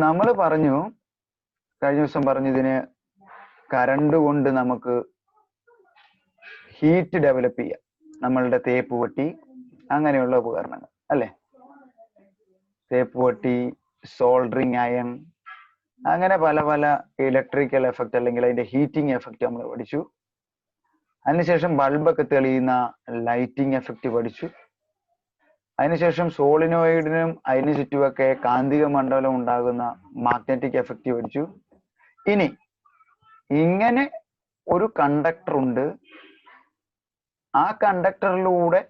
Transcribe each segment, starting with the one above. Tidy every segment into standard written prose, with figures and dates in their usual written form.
നമ്മൾ പറഞ്ഞു കഴിഞ്ഞ ദിവസം പറഞ്ഞു ഇതിന് കറണ്ട് കൊണ്ട് നമുക്ക് ഹീറ്റ് ഡെവലപ്പ് ചെയ്യാം. നമ്മളുടെ തേപ്പ് പെട്ടി അങ്ങനെയുള്ള ഉപകരണങ്ങൾ അല്ലെ, തേപ്പ് പെട്ടി, സോൾഡറിങ് അയൺ, അങ്ങനെ പല പല ഇലക്ട്രിക്കൽ എഫക്റ്റ് അല്ലെങ്കിൽ അതിന്റെ ഹീറ്റിംഗ് എഫക്റ്റ് നമ്മൾ പഠിച്ചു. അതിനുശേഷം ബൾബൊക്കെ തെളിയുന്ന ലൈറ്റിംഗ് എഫക്റ്റ് പഠിച്ചു. അതിനുശേഷം സോളിനോയിഡിനും അതിന് ചുറ്റുമൊക്കെ കാന്തിക മണ്ഡലം ഉണ്ടാകുന്ന മാഗ്നറ്റിക് എഫക്റ്റ് പഠിച്ചു. ഇനി ഇങ്ങനെ ഒരു കണ്ടക്ടർ ഉണ്ട്, ആ കണ്ടക്ടറിലൂടെ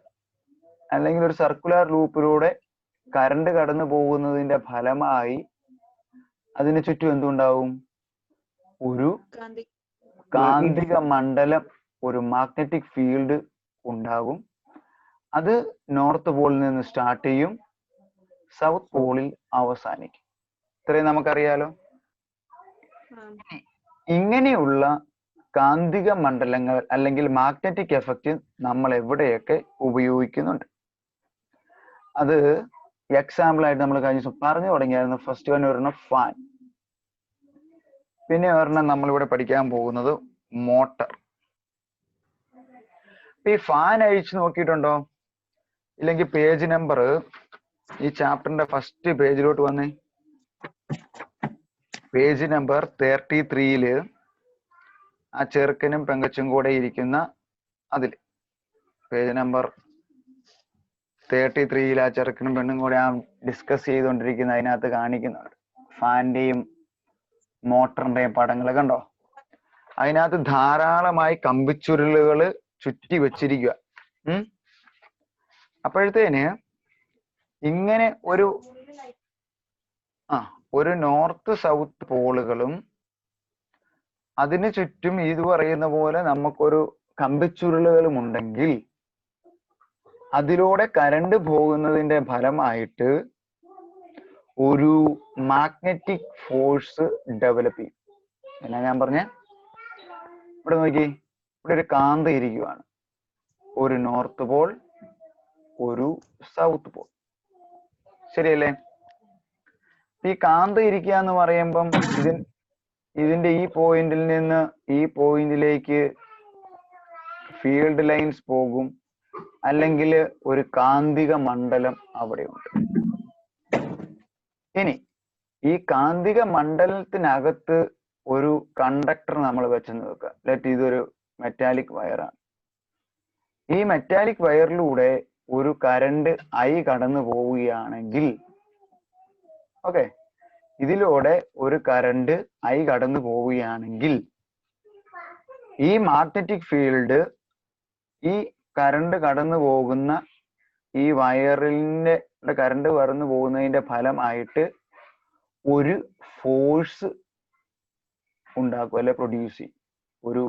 അല്ലെങ്കിൽ ഒരു സർക്കുലർ ലൂപ്പിലൂടെ കറണ്ട് കടന്നു പോകുന്നതിന്റെ ഫലമായി അതിന് ചുറ്റും എന്തുണ്ടാവും? ഒരു കാന്തിക മണ്ഡലം, ഒരു മാഗ്നറ്റിക് ഫീൽഡ് ഉണ്ടാകും. അത് നോർത്ത് പോളിൽ നിന്ന് സ്റ്റാർട്ട് ചെയ്യും, സൗത്ത് പോളിൽ അവസാനിക്കും. ഇത്രയും നമുക്കറിയാലോ. ഇങ്ങനെയുള്ള കാന്തിക മണ്ഡലങ്ങൾ അല്ലെങ്കിൽ മാഗ്നറ്റിക് എഫക്റ്റ് നമ്മൾ എവിടെയൊക്കെ ഉപയോഗിക്കുന്നുണ്ട്. അത് എക്സാമ്പിൾ ആയിട്ട് നമ്മൾ കഴിഞ്ഞ ദിവസം പറഞ്ഞു തുടങ്ങിയായിരുന്നു. ഫസ്റ്റ് വൺ ഒരെണ്ണം ഫാൻ, പിന്നെ ഒരെണ്ണം നമ്മളിവിടെ പഠിക്കാൻ പോകുന്നത് മോട്ടർ. ഈ ഫാൻ അഴിച്ചു നോക്കിയിട്ടുണ്ടോ? ഇല്ലെങ്കിൽ പേജ് നമ്പർ, ഈ ചാപ്റ്ററിന്റെ ഫസ്റ്റ് പേജിലോട്ട് വന്നേ. പേജ് നമ്പർ 33 ആ ചെറുക്കനും പെങ്കച്ചും കൂടെ ഇരിക്കുന്ന അതിൽ പേജ് നമ്പർ 33 ആ ചെറുക്കനും പെണ്ണും കൂടെ ആ ഡിസ്കസ് ചെയ്തുകൊണ്ടിരിക്കുന്ന അതിനകത്ത് കാണിക്കുന്നുണ്ട് ഫാന്റെയും മോട്ടറിന്റെയും പടങ്ങൾ കണ്ടോ? അതിനകത്ത് ധാരാളമായി കമ്പിച്ചുരുളുകൾ ചുറ്റി വെച്ചിരിക്കുക. അപ്പോഴത്തേന് ഇങ്ങനെ ഒരു നോർത്ത് സൗത്ത് പോളുകളും അതിന് ചുറ്റും ഇത് പറയുന്ന പോലെ നമുക്കൊരു കമ്പിച്ചുരുളുകളും ഉണ്ടെങ്കിൽ അതിലൂടെ കറണ്ട് പോകുന്നതിന്റെ ഫലമായിട്ട് ഒരു മാഗ്നറ്റിക് ഫോഴ്സ് ഡെവലപ്പ് ചെയ്യും. എന്നാ ഞാൻ പറഞ്ഞ, ഇവിടെ നോക്കി, ഇവിടെ ഒരു കാന്ത ഇരിക്കുവാണ്. ഒരു നോർത്ത് പോൾ, ഒരു സൗത്ത് പോൾ, ശരിയല്ലേ? ഈ കാന്ത ഇരിക്കുക എന്ന് പറയുമ്പം ഇതിന്റെ ഈ പോയിന്റിൽ നിന്ന് ഈ പോയിന്റിലേക്ക് ഫീൽഡ് ലൈൻസ് പോകും, അല്ലെങ്കിൽ ഒരു കാന്തിക മണ്ഡലം അവിടെയുണ്ട്. ഇനി ഈ കാന്തിക മണ്ഡലത്തിനകത്ത് ഒരു കണ്ടക്ടർ നമ്മൾ വെച്ചെന്ന് വെക്കുക. ഇതൊരു മെറ്റാലിക് വയറാണ്. ഈ മെറ്റാലിക് വയറിലൂടെ ഒരു കറണ്ട് ഐ കടന്നു പോവുകയാണെങ്കിൽ, ഓക്കെ, ഇതിലൂടെ ഒരു കറണ്ട് ഐ കടന്നു പോവുകയാണെങ്കിൽ ഈ മാഗ്നറ്റിക് ഫീൽഡ് ഈ കറണ്ട് കടന്നു പോകുന്ന ഈ വയറിന്റെ കറണ്ട് കടന്നു പോകുന്നതിന്റെ ഫലമായിട്ട് ഒരു ഫോഴ്സ് ഉണ്ടാക്കും, അല്ലെ പ്രൊഡ്യൂസ് ചെയ്യും. ഒരു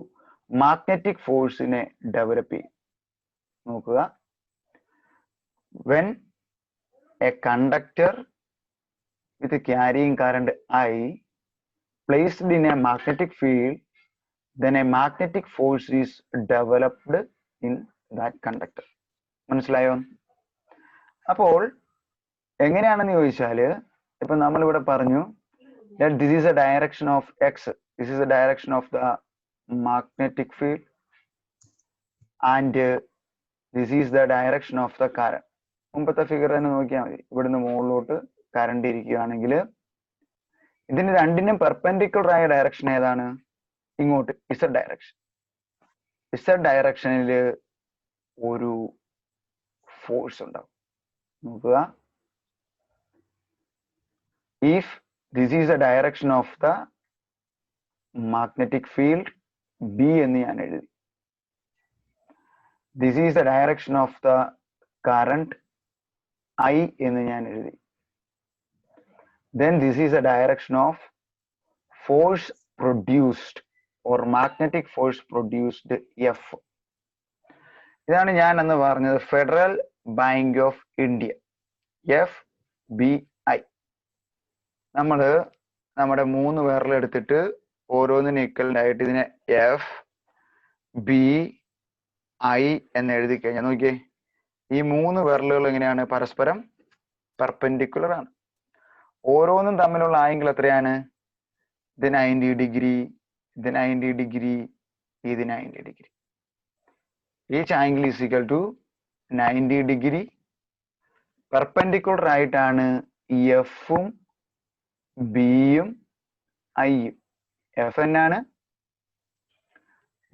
മാഗ്നറ്റിക് ഫോഴ്സിനെ ഡെവലപ്പ് ചെയ്യും. നോക്കുക, when a conductor with carrying current I placed in a magnetic field, then a magnetic force is developed in that conductor. മനസ്സിലായോ? അപ്പോൾ എങ്ങനെയാണെന്ന് ചോദിച്ചാല്, ഇപ്പൊ നമ്മളിവിടെ പറഞ്ഞു that this is a direction of x, this is the direction of the magnetic field, and this is the direction of the current. മുമ്പത്തെ figure തന്നെ നോക്കിയാൽ മതി. ഇവിടുന്ന് മുകളിലോട്ട് കറണ്ട് ഇരിക്കുകയാണെങ്കിൽ ഇതിന് രണ്ടിനും പെർപെൻഡിക്കുലർ ആയ ഡയറക്ഷൻ ഏതാണ്? ഇങ്ങോട്ട്, ഇസഡ് ഡയറക്ഷൻ. ഇസഡ് ഡയറക്ഷനിൽ ഒരു ഫോഴ്സ് ഉണ്ടാവും. നോക്കുക, if this is the direction of the magnetic field B എന്ന് ഞാൻ എഴുതി, this is the direction of the current I എന്ന് ഞാൻ എഴുതി, then this is the direction of force produced or magnetic force produced F. ഇതാണ് ഞാൻ അന്ന് പറഞ്ഞത് federal bank of India, FBI. നമ്മള് നമ്മുടെ 3 വിരലെടുത്തിട്ട് ഓരോന്നിനും ഈക്വലന്റ് ആയിട്ട് ഇതിനെ FBI എന്ന് എഴുതി കഴിഞ്ഞാൽ നോക്കിയേ, ഈ 3 വിരലുകൾ എങ്ങനെയാണ്? പരസ്പരം പെർപെൻഡിക്കുലർ ആണ്. ഓരോന്നും തമ്മിലുള്ള ആംഗിൾ എത്രയാണ്? ഇത് 90 ഡിഗ്രി, ഇത് 90 ഡിഗ്രി, ഇത് 90 degree. Each angle is equal to 90 degree. Perpendicular ആയിട്ടാണ് എഫും ബിയും ഐയും. എഫ് എന്നാണ്?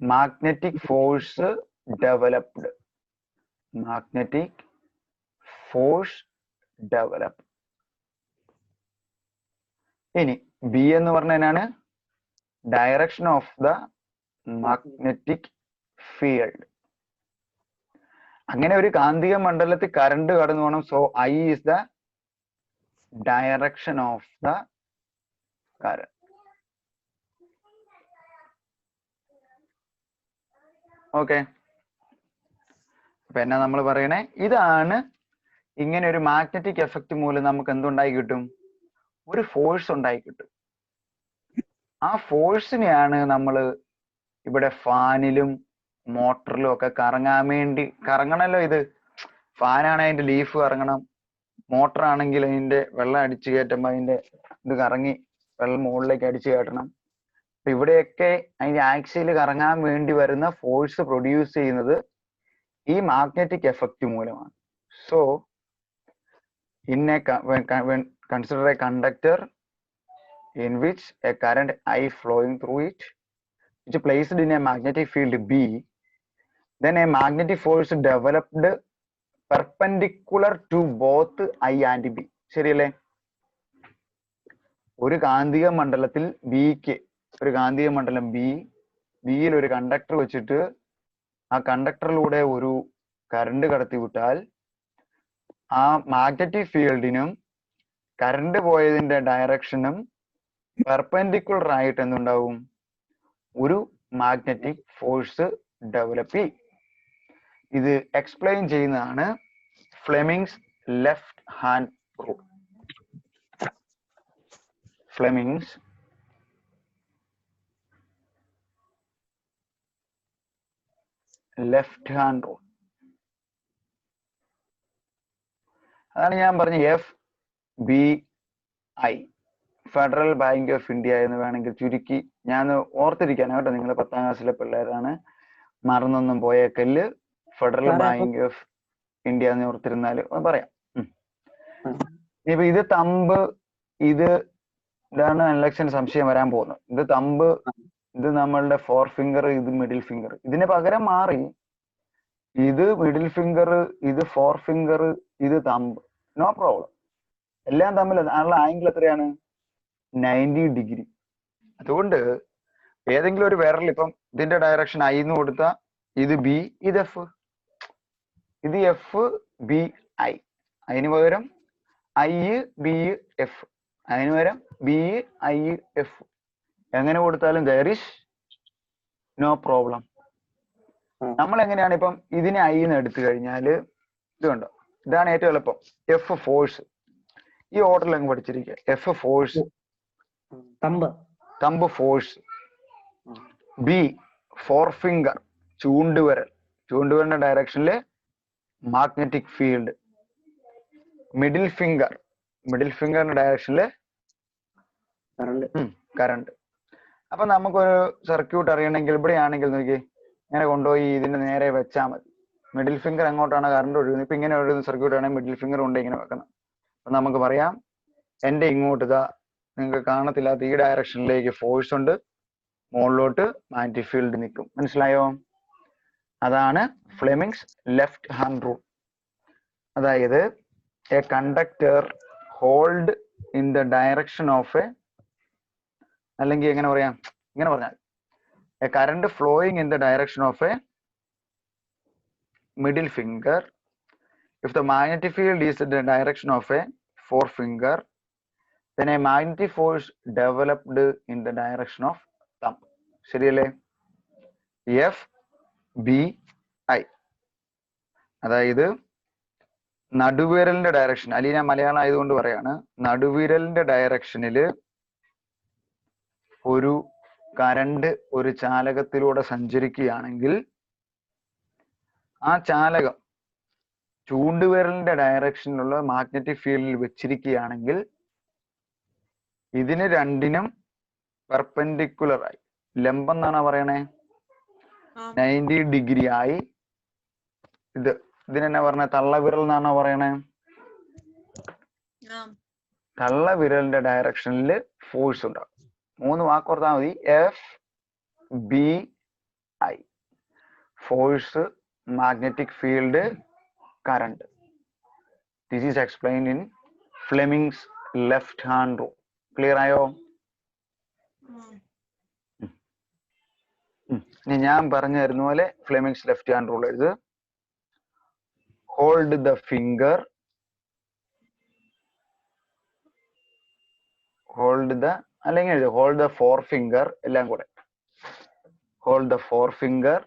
Magnetic force developed. Magnetic force develop. ഇനി ബി എന്ന് പറഞ്ഞാണ് direction of the magnetic field. അങ്ങനെ ഒരു കാന്തിക മണ്ഡലത്തിൽ കറണ്ട് കടന്നു പോകണം. So I is the direction of the current. Okay, അപ്പൊ എന്നാ നമ്മൾ പറയണേ? ഇതാണ് ഇങ്ങനെ ഒരു മാഗ്നറ്റിക് എഫക്റ്റ് മൂലം നമുക്ക് എന്തുണ്ടായി കിട്ടും? ഒരു ഫോഴ്സ് ഉണ്ടായി കിട്ടും. ആ ഫോഴ്സിനെയാണ് നമ്മൾ ഇവിടെ ഫാനിലും മോട്ടറിലും ഒക്കെ കറങ്ങാൻ വേണ്ടി കറങ്ങണല്ലോ. ഇത് ഫാനാണെങ്കിൽ അതിന്റെ ലീഫ് കറങ്ങണം, മോട്ടർ ആണെങ്കിൽ അതിന്റെ വെള്ളം അടിച്ചു കയറ്റുമ്പോൾ അതിന്റെ ഇത് കറങ്ങി വെള്ളം മുകളിലേക്ക് അടിച്ചു കയറ്റണം. അപ്പൊ ഇവിടെയൊക്കെ അതിന്റെ ആക്സിൽ കറങ്ങാൻ വേണ്ടി വരുന്ന ഫോഴ്സ് പ്രൊഡ്യൂസ് ചെയ്യുന്നത് ഈ മാഗ്നറ്റിക് എഫക്റ്റ് മൂലമാണ്. So consider a conductor in which a current I flowing through it, which is placed in a magnetic field B, then a magnetic force developed perpendicular to both I and B. ശരിയല്ലേ? ഒരു കാന്തിക മണ്ഡലത്തിൽ ബിക്ക്, ഒരു കാന്തിക മണ്ഡലം ബിയിൽ ഒരു കണ്ടക്ടർ വെച്ചിട്ട് ആ കണ്ടക്ടറിലൂടെ ഒരു കറണ്ട് കടത്തിവിട്ടാൽ ആ മാഗ്നറ്റിക് ഫീൽഡിനും കറണ്ട് പോയതിന്റെ ഡയറക്ഷനും പെർപെൻഡിക്കുലർ ആയിട്ട് എന്തുണ്ടാവും? ഒരു മാഗ്നറ്റിക് ഫോഴ്സ് ഡെവലപ്പ് ചെയ്യും. ഇത് എക്സ്പ്ലെയിൻ ചെയ്യുന്നതാണ് Fleming's left hand rule. Fleming's left hand rule. അതാണ് ഞാൻ പറഞ്ഞ F B I, federal bank of India എന്ന് വേണമെങ്കിൽ ചുരുക്കി ഞാൻ ഓർത്തിരിക്കാൻ കേട്ടോ. നിങ്ങൾ 10ാം ക്ലാസ്സിലെ പിള്ളേരാണ്, മറന്നൊന്നും പോയേക്കല്ല്. ഫെഡറൽ ബാങ്ക് ഓഫ് ഇന്ത്യ എന്ന് ഓർത്തിരുന്നാല് പറയാം. ഇപ്പൊ ഇത് തമ്പ്, ഇതാണ് ഇലക്ഷൻ സംശയം വരാൻ പോകുന്നത്. ഇത് തമ്പ്, ഇത് നമ്മളുടെ 4 ഫിംഗർ, ഇത് മിഡിൽ ഫിംഗർ. ഇതിന് പകരം മാറി ഇത് മിഡിൽ ഫിംഗർ, ഇത് 4 ഫിംഗർ, ഇത് തമ്പ്. No problem. എല്ലാം തമ്മിൽ ഉള്ള ആംഗിൾ എത്രയാണ്? 90 ഡിഗ്രി. അതുകൊണ്ട് ഏതെങ്കിലും ഒരു വിരൽ, ഇപ്പം ഇതിന്റെ ഡയറക്ഷൻ ഐ എന്ന് കൊടുത്താൽ ഇത് ബി, ഇത് എഫ്, ഇത് എഫ് ബി ഐ. അതിന് പകരം ഐ ബി എഫ്, അതിന് പകരം ബി ഐ എഫ്. എങ്ങനെ കൊടുത്താലും ദർ ഈസ് നോ പ്രോബ്ലം. നമ്മൾ എങ്ങനെയാണ് ഇപ്പം ഇതിനെ ഐ എന്ന് എടുത്തു കഴിഞ്ഞാല് ഇത് കണ്ടോ, ഇതാണ് ഏറ്റവും എളുപ്പം. എഫ് ഫോഴ്സ്, ഈ ഓർഡറിൽ അങ്ങ് പഠിച്ചിരിക്കുക. F force, thumb force. B 4 finger, ചൂണ്ടുവിരൽ, ചൂണ്ടുവിരലിന്റെ ഡയറക്ഷനില് magnetic field. Middle finger, middle ഫിംഗറിന്റെ ഡയറക്ഷനില് കറണ്ട്. അപ്പൊ നമുക്കൊരു സർക്യൂട്ട് അറിയണമെങ്കിൽ ഇവിടെയാണെങ്കിൽ നോക്കി, ഇങ്ങനെ കൊണ്ടുപോയി ഇതിന്റെ നേരെ വെച്ചാൽ മതി. മിഡിൽ ഫിംഗർ എങ്ങോട്ടാണ് കറണ്ട് ഒഴുകുന്നത്? ഇപ്പൊ ഇങ്ങനെ ഒഴുകുന്ന സർക്യൂട്ട് ആണെങ്കിൽ മിഡിൽ ഫിംഗർ കൊണ്ട് ഇങ്ങനെ വെക്കണം. അപ്പൊ നമുക്ക് പറയാം എന്റെ ഇങ്ങോട്ട് ഇതാ, നിങ്ങൾക്ക് കാണത്തില്ലാത്ത ഈ ഡയറക്ഷനിലേക്ക് ഫോഴ്സ് ഉണ്ട്, മുകളിലോട്ട് മാഗ്നറ്റിക് ഫീൽഡ് നിൽക്കും. മനസ്സിലായോ? അതാണ് ഫ്ലെമിങ്സ് ലെഫ്റ്റ് ഹാൻഡ് റൂൾ. അതായത് A conductor hold in the direction of A, അല്ലെങ്കിൽ എങ്ങനെ പറയാം, ഇങ്ങനെ പറഞ്ഞാൽ A current flowing in the direction of A middle finger if the magnetic field is in the direction of a 4 finger, then a magnetic force developed in the direction of thumb. ശരിയല്ലേ? F B I, അതായത് നടുവിരലിന്റെ direction, അല്ലെങ്കിൽ ഞാൻ മലയാളം ആയതുകൊണ്ട് പറയാണ്, നടുവിരലിന്റെ ഡയറക്ഷനില് ഒരു current ഒരു ചാലകത്തിലൂടെ സഞ്ചരിക്കുകയാണെങ്കിൽ ആ ചാലകം ചൂണ്ടുവിരലിന്റെ ഡയറക്ഷനിലുള്ള മാഗ്നറ്റിക് ഫീൽഡിൽ വെച്ചിരിക്കുകയാണെങ്കിൽ ഇതിന് രണ്ടിനും പെർപെൻഡിക്കുലർ ആയി, ലംബം എന്നാണ് പറയണേ, 90 ഡിഗ്രി ആയി. ഇതിനെന്നാ പറഞ്ഞ, തള്ളവിരൽ എന്നാണോ പറയണേ? തള്ളവിരലിന്റെ ഡയറക്ഷനിൽ ഫോഴ്സ് ഉണ്ടാവും. 3 വാക്ക് ഓർത്താൽ മതി. FBI. Force, magnetic field, current. This is explained in Fleming's left hand rule. Clear ആയോ? ഇനി ഞാൻ പറഞ്ഞു തരുന്ന പോലെ Fleming's left hand rule എഴുത്. Hold the finger, അല്ലെങ്കിൽ എഴുത് hold the forefinger, എല്ലാം കൂടെ. Hold the forefinger,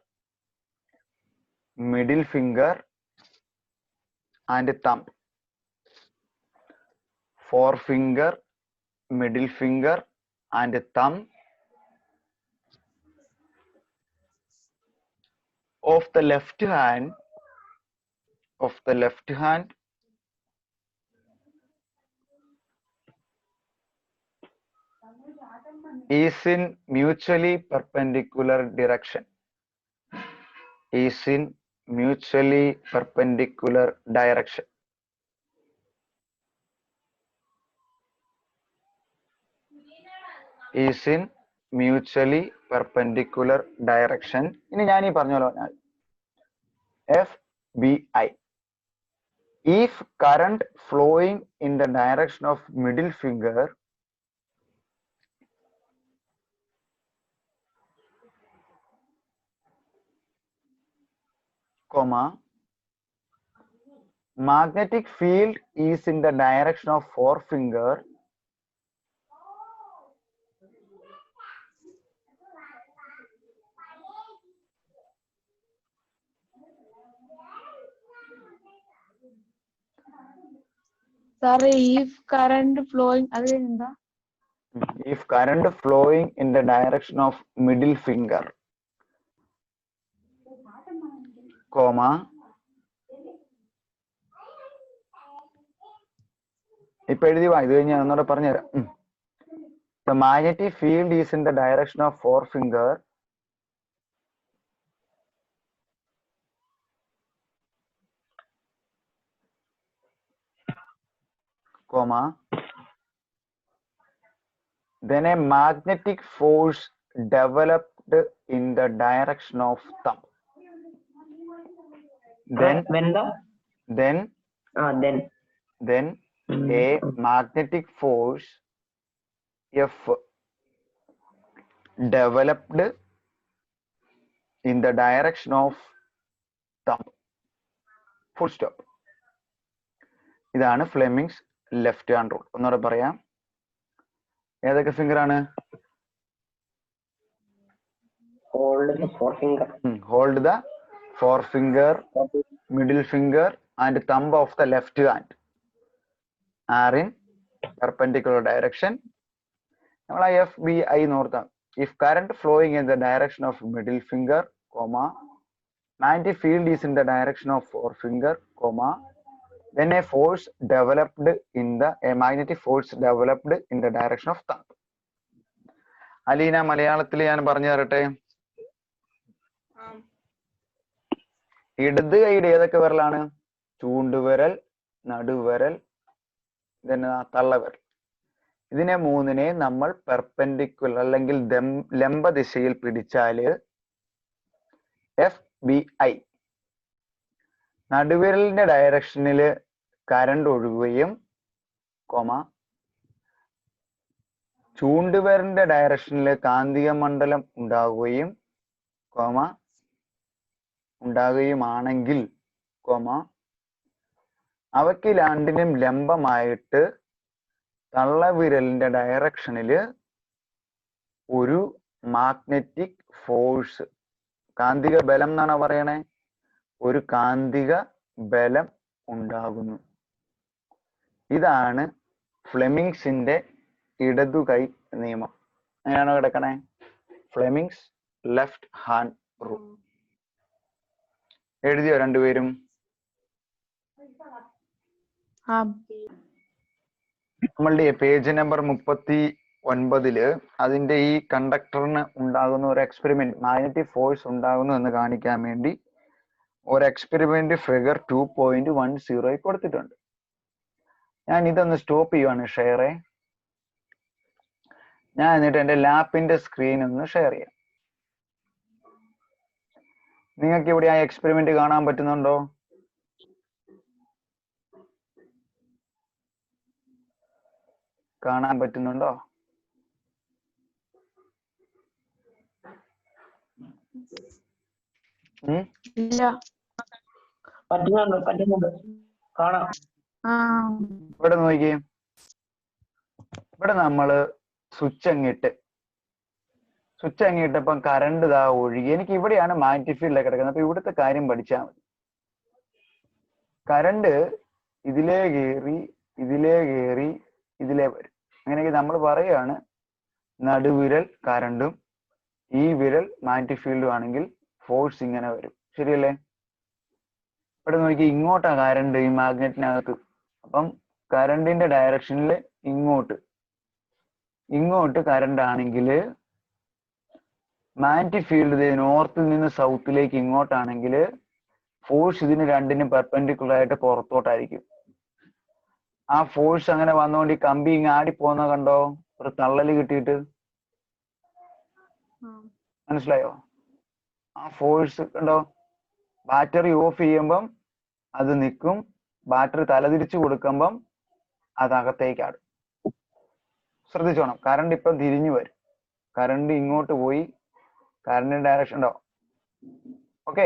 middle finger and thumb. Forefinger, middle finger and thumb of the left hand is in mutually perpendicular direction. Is in mutually perpendicular direction. Is in mutually perpendicular direction. ഇനി ഞാൻ ഈ പറഞ്ഞല്ലോ, FBI. If current flowing in the direction of middle finger comma magnetic field is in the direction of forefinger Sorry, if current flowing, if current flowing in the direction of middle finger comma ഇപ്പൊ എഴുതി വാ, ഇത് കഴിഞ്ഞ് ഒന്നുകൂടെ പറഞ്ഞുതരാം. The magnetic field is in the direction of forefinger comma then a magnetic force developed in the direction of thumb. Then a magnetic force F developed in the direction of thumb. Full stop. ഇതാണ് Fleming's left hand rule. ഒന്നുകൂടെ പറയാം. ഏതൊക്കെ finger ആണ്? Hold the forefinger, middle finger and thumb of the left hand are in perpendicular direction. നമ്മൾ FBI നോർത്താം. If current flowing in the direction of middle finger, comma, magnetic field is in the direction of forefinger, comma, then a magnetic force developed in the direction of thumb. Aleena, മലയാളത്തിൽ ഞാൻ പറഞ്ഞു തരട്ടെ. ഇടത് കൈയുടെ ഏതൊക്കെ വിരലാണ്? ചൂണ്ടുവിരൽ, നടുവിരൽ, തള്ളവിരൽ. ഇതിനെ മൂന്നിനെ നമ്മൾ പെർപെൻഡിക്കുലർ അല്ലെങ്കിൽ ലംബ ദിശയിൽ പിടിച്ചാല് FBI നടുവിരലിന്റെ ഡയറക്ഷനിൽ കറണ്ട് ഒഴുകുകയും, കോമ, ചൂണ്ടുവിരലിന്റെ ഡയറക്ഷനിൽ കാന്തിക മണ്ഡലം ഉണ്ടാകുകയുമാണെങ്കിൽ, കോമ, അവയ്ക്ക് രണ്ടിനും ലംബമായിട്ട് തള്ളവിരലിന്റെ ഡയറക്ഷനിൽ ഒരു മാഗ്നറ്റിക് ഫോഴ്സ്, കാന്തിക ബലം എന്നാണ് പറയണേ, ഒരു കാന്തിക ബലം ഉണ്ടാകുന്നു. ഇതാണ് ഫ്ലെമിങ്സിന്റെ ഇടതുകൈ നിയമം. അങ്ങനെയാണോ കിടക്കണേ? Fleming's left hand rule. എഴുതിയോ രണ്ടുപേരും? നമ്മളുടെ പേജ് നമ്പർ 39 അതിന്റെ ഈ കണ്ടക്ടറിന് ഉണ്ടാകുന്ന ഒരു എക്സ്പെരിമെന്റ് മാഗ്നറ്റിക് ഫോഴ്സ് ഉണ്ടാകുന്നു എന്ന് കാണിക്കാൻ വേണ്ടി ഒരു എക്സ്പെരിമെന്റ് ഫിഗർ 2.10 കൊടുത്തിട്ടുണ്ട്. ഞാൻ ഇതൊന്ന് സ്റ്റോപ്പ് ചെയ്യുവാണ് ഷെയറെ. ഞാൻ എന്നിട്ട് എൻ്റെ ലാപ്പിന്റെ സ്ക്രീൻ ഒന്ന് ഷെയർ ചെയ്യാം. നിങ്ങൾക്ക് ഇവിടെ ആ എക്സ്പെരിമെന്റ് കാണാൻ പറ്റുന്നുണ്ടോ? കാണാൻ പറ്റുന്നുണ്ടോ? ഇല്ല. പറ്റുന്നുണ്ട് കാണാം. ഇവിടെ നോക്കിയേ, ഇവിടെ നമ്മള് സ്വിച്ച് അങ്ങിട്ടപ്പം കറണ്ട് ഇതാ ഒഴുകി. എനിക്ക് ഇവിടെയാണ് മാഗ്നറ്റിക് ഫീൽഡിലേക്ക് കിടക്കുന്നത്. അപ്പൊ ഇവിടുത്തെ കാര്യം പഠിച്ചാൽ മതി. കറണ്ട് ഇതിലേ കയറി ഇതിലേ വരും. അങ്ങനെയെങ്കിൽ നമ്മൾ പറയുകയാണ് നടുവിരൽ കറണ്ടും ഈ വിരൽ മാഗ്നറ്റിക് ഫീൽഡും ആണെങ്കിൽ ഫോഴ്സ് ഇങ്ങനെ വരും. ശരിയല്ലേ? ഇവിടെ നോക്കി, ഇങ്ങോട്ടാ കറണ്ട് ഈ മാഗ്നറ്റിനകത്ത്. അപ്പം കറണ്ടിന്റെ ഡയറക്ഷനിൽ ഇങ്ങോട്ട് കറണ്ട് ആണെങ്കിൽ മാഗ്നറ്റിക് ഫീൽഡ് നോർത്തിൽ നിന്ന് സൗത്തിലേക്ക് ഇങ്ങോട്ടാണെങ്കിൽ ഫോഴ്സ് ഇതിന് രണ്ടിനും പെർപെൻഡിക്കുലർ ആയിട്ട് പുറത്തോട്ടായിരിക്കും. ആ ഫോഴ്സ് അങ്ങനെ വന്നുകൊണ്ട് ഈ കമ്പി ഇങ്ങ് ആടിപ്പോന്ന കണ്ടോ? ഒരു തള്ളല് കിട്ടിയിട്ട്. മനസ്സിലായോ? ആ ഫോഴ്സ് കണ്ടോ? ബാറ്ററി ഓഫ് ചെയ്യുമ്പം അത് നിൽക്കും, ബാറ്ററി തലതിരിച്ചു കൊടുക്കുമ്പം അത് അകത്തേക്ക് ആടും. ശ്രദ്ധിച്ചോണം, കറണ്ട് ഇപ്പം തിരിഞ്ഞു വരും. കറണ്ട് ഇങ്ങോട്ട് പോയി, കറണ്ടിന്റെ ഡയറക്ഷൻ ഉണ്ടോ? ഓക്കെ,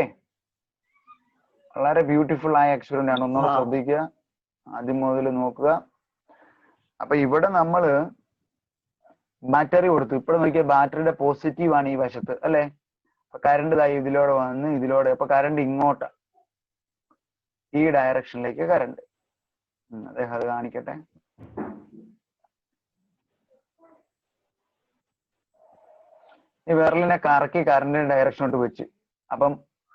വളരെ ബ്യൂട്ടിഫുൾ ആയ എക്സ്പെരിമെന്റ് ആണ്. ഒന്നുകൂടെ ശ്രദ്ധിക്കുക, ആദ്യം മുതൽ നോക്കുക. അപ്പൊ ഇവിടെ നമ്മള് ബാറ്ററി കൊടുത്തു. ഇപ്പോൾ നോക്കിയ ബാറ്ററിയുടെ പോസിറ്റീവ് ആണ് ഈ വശത്ത് അല്ലെ? അപ്പൊ കറണ്ട് ഇതിലൂടെ വന്ന് ഇതിലൂടെ, അപ്പൊ കറണ്ട് ഇങ്ങോട്ടാ, ഈ ഡയറക്ഷനിലേക്ക് കറണ്ട്. അദ്ദേഹം അത് കാണിക്കട്ടെ. ഈ വിരലിനെ കറക്കി കറണ്ടിന്റെ ഡയറക്ഷനോട്ട് വെച്ച്, അപ്പം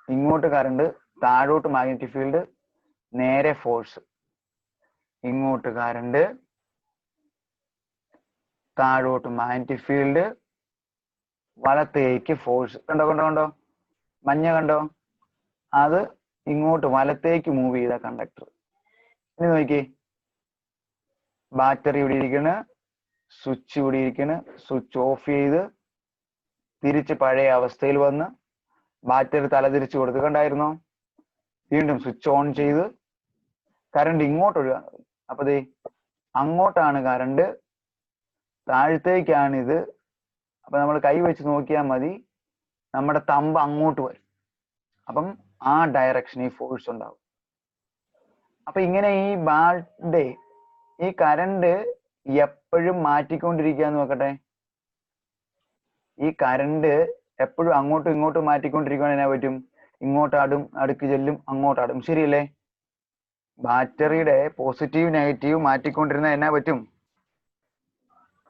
ഇങ്ങോട്ട് കറണ്ട്, താഴോട്ട് മാഗ്നറ്റിക് ഫീൽഡ്, നേരെ ഫോഴ്സ്. ഇങ്ങോട്ട് കറണ്ട്, താഴോട്ട് മാഗ്നറ്റിക് ഫീൽഡ്, വലത്തേക്ക് ഫോഴ്സ്. കണ്ടോ? മഞ്ഞ കണ്ടോ? അത് ഇങ്ങോട്ട് വലത്തേക്ക് മൂവ് ചെയ്ത കണ്ടക്ടർ. ഇനി നോക്കി, ബാറ്ററി ഇവിടെ ഇരിക്കണ്, സ്വിച്ച് ഇവിടെ ഇരിക്കണ്. സ്വിച്ച് ഓഫ് ചെയ്ത് തിരിച്ച് പഴയ അവസ്ഥയിൽ വന്ന് ബാറ്ററി തലതിരിച്ചു കൊടുത്ത് കണ്ടായിരുന്നോ? വീണ്ടും സ്വിച്ച് ഓൺ ചെയ്ത് കറണ്ട് ഇങ്ങോട്ട് ഒഴുകാൻ. അപ്പൊ അങ്ങോട്ടാണ് കറണ്ട്, താഴത്തേക്കാണ് ഇത്. അപ്പൊ നമ്മൾ കൈ വെച്ച് നോക്കിയാൽ മതി, നമ്മുടെ തമ്പ് അങ്ങോട്ട് വരും. അപ്പം ആ ഡയറക്ഷനിൽ ഫോഴ്സ് ഉണ്ടാവും. അപ്പൊ ഇങ്ങനെ ഈ കറണ്ട് എപ്പോഴും മാറ്റിക്കൊണ്ടിരിക്കുകയെന്ന് നോക്കട്ടെ. ഈ കറണ്ട് എപ്പോഴും അങ്ങോട്ടും ഇങ്ങോട്ടും മാറ്റിക്കൊണ്ടിരിക്കുകയാണെങ്കിൽ എന്നാ പറ്റും? ഇങ്ങോട്ടാടും, അടുക്ക് ചെല്ലും, അങ്ങോട്ടാടും. ശരിയല്ലേ? ബാറ്ററിയുടെ പോസിറ്റീവ് നെഗറ്റീവ് മാറ്റിക്കൊണ്ടിരുന്ന എന്നാ പറ്റും?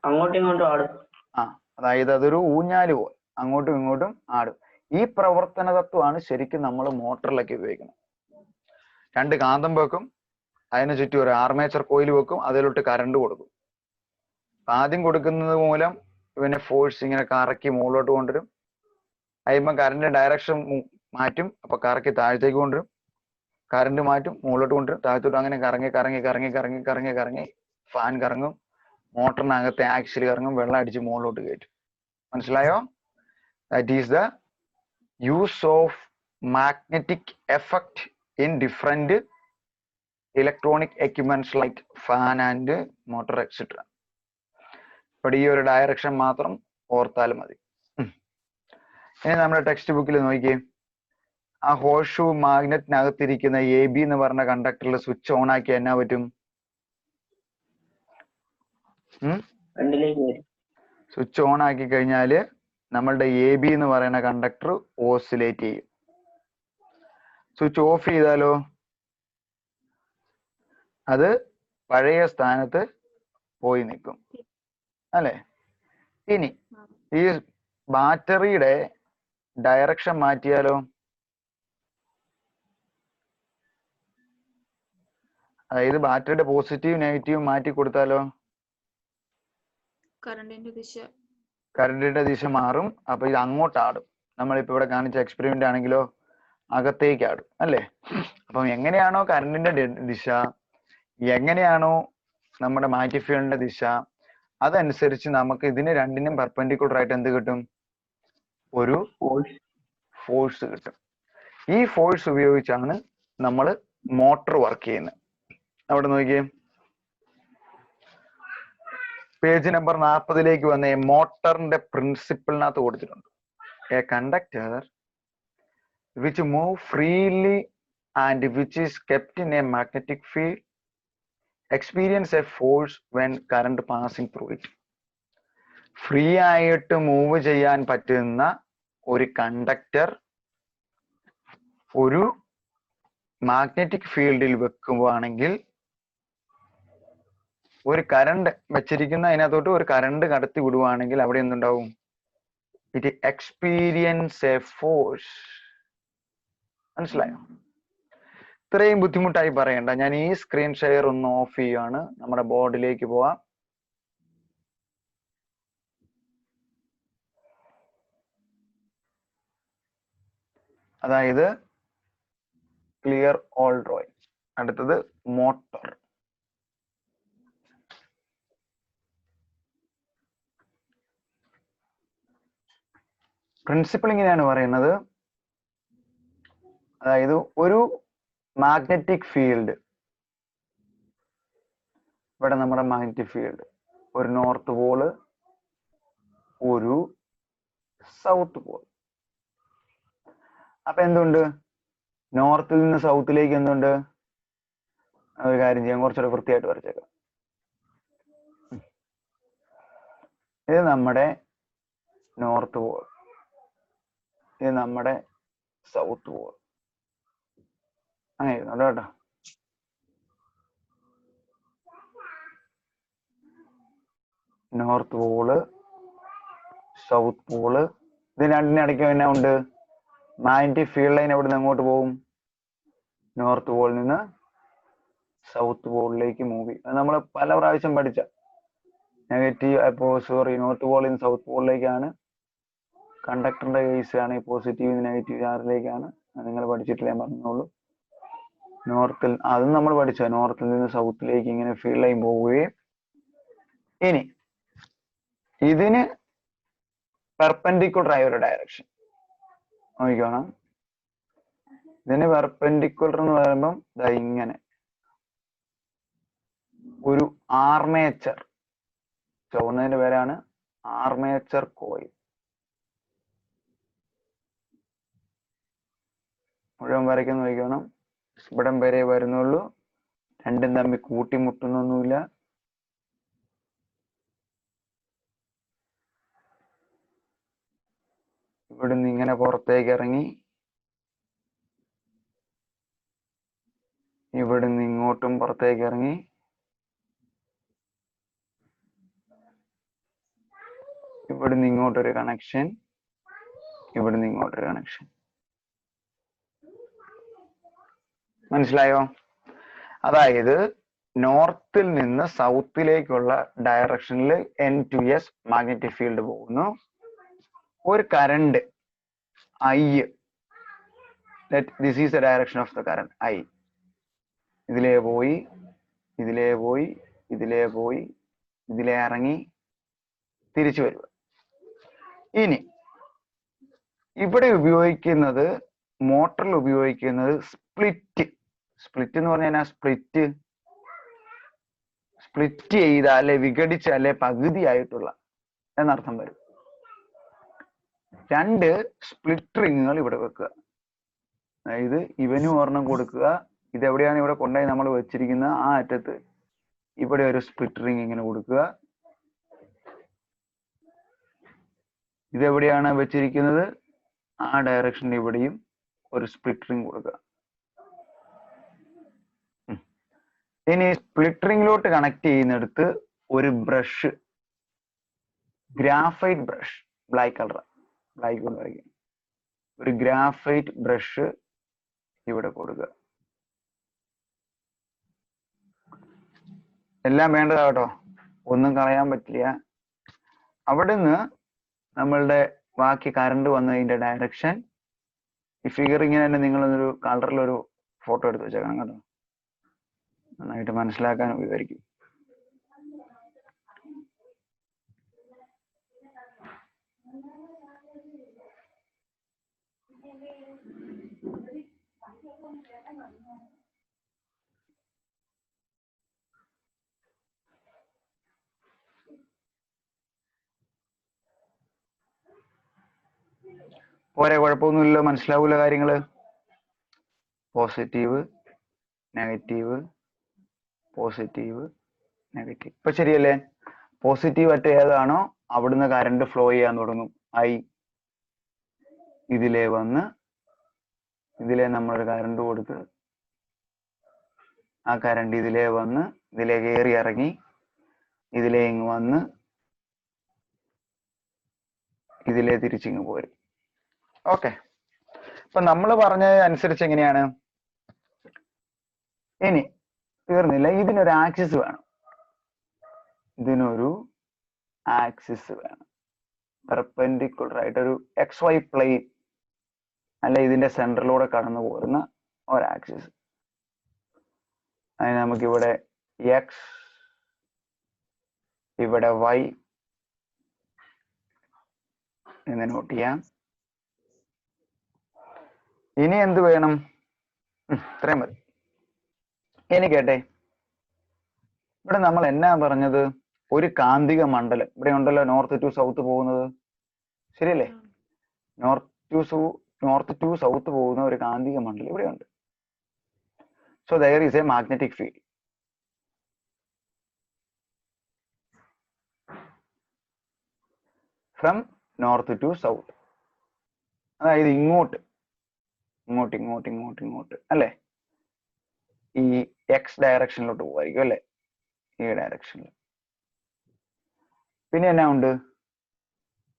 അങ്ങോട്ടും ഇങ്ങോട്ടും ആടും. അതായത് അതൊരു ഊഞ്ഞാല് പോലെ അങ്ങോട്ടും ഇങ്ങോട്ടും ആടും. ഈ പ്രവർത്തന തത്വമാണ് ശരിക്കും നമ്മൾ മോട്ടറിലൊക്കെ ഉപയോഗിക്കുന്നത്. രണ്ട് കാന്തം വെക്കും, അതിന് ചുറ്റും ഒരു ആർമേച്ചർ കോയിൽ വെക്കും, അതിലോട്ട് കറണ്ട് കൊടുക്കും. ആദ്യം കൊടുക്കുന്നത് മൂലം ഇവനെ ഫോഴ്സ് ഇങ്ങനെ കറക്കി മുകളിലോട്ട് കൊണ്ടുവരും. കഴിയുമ്പോൾ കറണ്ട് ഡയറക്ഷൻ മാറ്റും, അപ്പൊ കറക്കി താഴത്തേക്ക് കൊണ്ടുവരും. കറണ്ട് മാറ്റും, മുകളിലോട്ട് കൊണ്ടുവരും, താഴത്തോട്ട്. അങ്ങനെ കറങ്ങി ഫാൻ കറങ്ങും, മോട്ടറിനകത്തെ ആക്സിൽ കറങ്ങും, വെള്ളം അടിച്ച് മുകളിലോട്ട് കയറ്റും. മനസ്സിലായോ? That is the use of magnetic effect in different electronic equipments like fan and motor etcetera. ഇവിടെ ഈ ഒരു ഡയറക്ഷൻ മാത്രം ഓർത്താൽ മതി. ഇനി നമ്മുടെ ടെക്സ്റ്റ് ബുക്കിൽ നോക്കിയേ, ആ ഹോഴ്സ് ഷൂ മാഗ്നറ്റിനകത്തിരിക്കുന്ന AB എന്ന് പറഞ്ഞ കണ്ടക്ടറിൽ സ്വിച്ച് ഓൺ ആക്കിയാൽ എന്നാ പറ്റും? സ്വിച്ച് ഓൺ ആക്കി കഴിഞ്ഞാല് നമ്മളുടെ AB എന്ന് പറയുന്ന കണ്ടക്ടർ ഓസിലേറ്റ് ചെയ്യും. സ്വിച്ച് ഓഫ് ചെയ്താലോ അത് പഴയ സ്ഥാനത്ത് പോയി നിൽക്കും അല്ലെ? ഇനി ഈ ബാറ്ററിയുടെ ഡയറക്ഷൻ മാറ്റിയാലോ? അതായത് ബാറ്ററിയുടെ പോസിറ്റീവ് നെഗറ്റീവ് മാറ്റി കൊടുത്താലോ? കറണ്ടിന്റെ ദിശ കറണ്ടിന്റെ ദിശ മാറും. അപ്പൊ ഇത് അങ്ങോട്ടാടും. നമ്മളിപ്പോ ഇവിടെ കാണിച്ച എക്സ്പെരിമെന്റ് ആണെങ്കിലോ അകത്തേക്ക് ആടും അല്ലേ? അപ്പം എങ്ങനെയാണോ കറണ്ടിന്റെ ദിശ, എങ്ങനെയാണോ നമ്മുടെ മാഗ്നറ്റിക് ഫീൽഡിന്റെ ദിശ, അതനുസരിച്ച് നമുക്ക് ഇതിന് രണ്ടിനും പെർപെൻഡിക്കുലർ ആയിട്ട് എന്ത് കിട്ടും? ഒരു ഫോഴ്സ് കിട്ടും. ഈ ഫോഴ്സ് ഉപയോഗിച്ചാണ് നമ്മൾ മോട്ടോർ വർക്ക് ചെയ്യുന്നത്. അവിടെ നോക്കിയേ, പേജ് നമ്പർ 40 വന്ന മോട്ടറിന്റെ പ്രിൻസിപ്പിളിനകത്ത് കൊടുത്തിട്ടുണ്ട്. A conductor which move freely and which is kept in A magnetic field experience A force when current passing through it. Free ആയിട്ട് മൂവ് ചെയ്യാൻ പറ്റുന്ന ഒരു കണ്ടക്ടർ ഒരു മാഗ്നറ്റിക് ഫീൽഡിൽ വെക്കുവാണെങ്കിൽ, ഒരു കറണ്ട് വെച്ചിരിക്കുന്ന അതിനകത്തോട്ട് ഒരു കറണ്ട് കടത്തി വിടുവാണെങ്കിൽ അവിടെ എന്തുണ്ടാവും? It experience A force. മനസ്സിലായോ? ഇത്രയും ബുദ്ധിമുട്ടായി പറയണ്ട. ഞാൻ ഈ സ്ക്രീൻ ഷെയർ ഒന്ന് ഓഫ് ചെയ്യുകയാണ്. നമ്മുടെ ബോർഡിലേക്ക് പോവാം. അതായത് ക്ലിയർ ഓൾ ഡ്രോയിങ്. അടുത്തത് മോട്ടോർ. പ്രിൻസിപ്പിൾ ഇങ്ങനെയാണ് പറയുന്നത്. അതായത് ഒരു മാഗ്നറ്റിക് ഫീൽഡ്, ഇവിടെ നമ്മുടെ മാഗ്നറ്റിക് ഫീൽഡ് ഒരു നോർത്ത് പോള്, ഒരു സൗത്ത് പോൾ. അപ്പൊ എന്തുണ്ട്? നോർത്തിൽ നിന്ന് സൗത്തിലേക്ക് എന്തുണ്ട്? ഒരു കാര്യം ചെയ്യാം, കുറച്ചുകൂടെ വൃത്തിയായിട്ട് വരച്ചേക്കാം. ഇത് നമ്മുടെ നോർത്ത് പോൾ, ഇത് നമ്മുടെ സൗത്ത് പോൾ. അങ്ങനെ ഇരുന്നുണ്ട് കേട്ടോ. North Paul, south Paul. ഇത് രണ്ടിനിടയ്ക്ക് തന്നെ ഉണ്ട് മാഗ്നറ്റിക് ഫീൽഡ് ലൈൻ. എവിടെ നിന്ന് അങ്ങോട്ട് പോകും? നോർത്ത് പോളിൽ നിന്ന് സൗത്ത് പോളിലേക്ക് മൂവ് ചെയ്യും. അത് നമ്മൾ പല പ്രാവശ്യം പഠിച്ച നോർത്ത് പോളിൽ നിന്ന് സൗത്ത് പോളിലേക്കാണ്. കണ്ടക്ടറിന്റെ കേസ് ആണ് പോസിറ്റീവ് നെഗറ്റീവ് ചാർജിലേക്കാണ്. അത് നിങ്ങൾ പഠിച്ചിട്ടില്ല, ഞാൻ പറഞ്ഞോളൂ. നോർത്തിൽ അതും നമ്മൾ പഠിച്ച നോർത്തിൽ നിന്ന് സൗത്തിലേക്ക് ഇങ്ങനെ ഫീൽഡ് ലൈൻ പോവുകയും, ഇനി ഇതിന് പെർപെൻഡിക്കുലർ ആയ ഒരു ഡയറക്ഷൻ നോക്കിക്കോണം. ഇതിന് പെർപെൻഡിക്കുലർ എന്ന് പറയുമ്പം ഇങ്ങനെ ഒരു ആർമേച്ചർ, ചുവന്നതിന്റെ പേരാണ് ആർമേച്ചർ കോയിൽ. മുഴുവൻ വരയ്ക്കുന്ന നോക്കണം. ഇവിടം വരെ വരുന്നുള്ളൂ. രണ്ടും തമ്മിൽ കൂട്ടിമുട്ടുന്നൊന്നുമില്ല. ഇവിടുന്ന് ഇങ്ങനെ പുറത്തേക്ക് ഇറങ്ങി ഇവിടുന്ന് ഇങ്ങോട്ടും പുറത്തേക്ക് ഇറങ്ങി ഇവിടുന്ന് ഇങ്ങോട്ടൊരു കണക്ഷൻ, ഇവിടുന്ന് ഇങ്ങോട്ടൊരു കണക്ഷൻ. മനസ്സിലായോ? അതായത് നോർത്തിൽ നിന്ന് സൗത്തിലേക്കുള്ള ഡയറക്ഷനിൽ N2S മാഗ്നറ്റിക് ഫീൽഡ് പോകുന്നു. ഒരു current I, this is the direction of the current I. ഇതിലേ പോയി, ഇതിലേ പോയി, ഇതിലേ പോയി, ഇതിലേ ഇറങ്ങി തിരിച്ചു വരിക. ഇനി ഇവിടെ ഉപയോഗിക്കുന്നത്, മോട്ടറിൽ ഉപയോഗിക്കുന്നത് സ്പ്ലിറ്റ്. സ്പ്ലിറ്റ് എന്ന് പറഞ്ഞാൽ സ്പ്ലിറ്റ് ചെയ്താലേ, വിഘടിച്ചാലേ പകുതിയായിട്ടുള്ള എന്നർത്ഥം വരും. രണ്ട് സ്പ്ലിറ്റ് റിങ്ങുകൾ ഇവിടെ വെക്കുക. അതായത് ഇവനും ഒരെണ്ണം കൊടുക്കുക. ഇതെവിടെയാണ് ഇവിടെ കൊണ്ടുപോയി നമ്മൾ വെച്ചിരിക്കുന്ന ആ അറ്റത്ത് ഇവിടെ ഒരു സ്പ്ലിറ്റ് റിങ് ഇങ്ങനെ കൊടുക്കുക. ഇതെവിടെയാണ് വെച്ചിരിക്കുന്നത് ആ ഡയറക്ഷനിൽ ഇവിടെയും ഒരു സ്പ്ലിറ്റ് റിങ് കൊടുക്കുക. ഇനി സ്പ്ലിറ്റ് റിങ്ങിലോട്ട് കണക്ട് ചെയ്യുന്നിടത്ത് ഒരു brush, graphite brush, black colour, black കൊണ്ട് വരയ്ക്കുക. ഒരു ഗ്രാഫൈറ്റ് ബ്രഷ് ഇവിടെ കൊടുക്കുക. എല്ലാം വേണ്ടതാ കേട്ടോ, ഒന്നും കളയാൻ പറ്റില്ല. അവിടുന്ന് നമ്മളുടെ ബാക്കി കറണ്ട് വന്നതിന്റെ ഡയറക്ഷൻ ഈ ഫിഗർ ഇങ്ങനെ തന്നെ നിങ്ങളൊരു കളറിലൊരു ഫോട്ടോ എടുത്ത് വെച്ചേക്കണം കേട്ടോ, നന്നായിട്ട് മനസ്സിലാക്കാൻ വിവരിക്കും. പോരെ, കുഴപ്പമൊന്നുമില്ലല്ലോ, മനസ്സിലാവൂല കാര്യങ്ങള്. Positive negative positive negative. ഇപ്പൊ ശരിയല്ലേ? പോസിറ്റീവ് അറ്റ് ഏതാണോ അവിടുന്ന് കറണ്ട് ഫ്ലോ ചെയ്യാൻ തുടങ്ങും. ഐ ഇതിലേ വന്ന് ഇതിലേ നമ്മളൊരു കറണ്ട് കൊടുത്ത് ആ കറണ്ട് ഇതിലേ വന്ന് ഇതിലേ കയറി ഇറങ്ങി ഇതിലേ ഇങ്ങ് വന്ന് ഇതിലേ തിരിച്ചിങ്ങ് പോരും. ഓക്കെ, അപ്പൊ നമ്മൾ പറഞ്ഞ അനുസരിച്ച് എങ്ങനെയാണ്? ഇനി തീർന്നില്ല, ഇതിനൊരു ആക്സിസ് വേണം. ഇതിനൊരു ആക്സിസ് വേണം, പെർപെൻഡിക്കുലർ ആയിട്ടൊരു XY പ്ലെയിൻ അല്ല ഇതിന്റെ സെന്ററിലൂടെ കടന്നു പോരുന്ന ഒരു ആക്സിസ്. അതിന് നമുക്കിവിടെ എക്സ്, ഇവിടെ Y എന്ന് നോട്ട് ചെയ്യാം. ഇനി എന്ത് വേണം? ഇത്രയും മതി. ഇനി കേട്ടെ, ഇവിടെ നമ്മൾ എന്നാ പറഞ്ഞത്? ഒരു കാന്തിക മണ്ഡലം ഇവിടെ ഉണ്ടല്ലോ, നോർത്ത് ടു സൗത്ത് പോകുന്നത്, ശരിയല്ലേ? നോർത്ത് ടു സൗത്ത് പോകുന്ന ഒരു കാന്തിക മണ്ഡലം ഇവിടെ ഉണ്ട്. So there is a magnetic field. From north to south, അതായത് ഇങ്ങോട്ട് ഇങ്ങോട്ട് ഇങ്ങോട്ട് ഇങ്ങോട്ട് ഇങ്ങോട്ട് അല്ലേ, ഈ എക്സ് ഡയറക്ഷനിലോട്ട് പോകുമായിരിക്കും അല്ലേ, ഈ ഡയറക്ഷനിൽ. പിന്നെ എന്നാ ഉണ്ട്?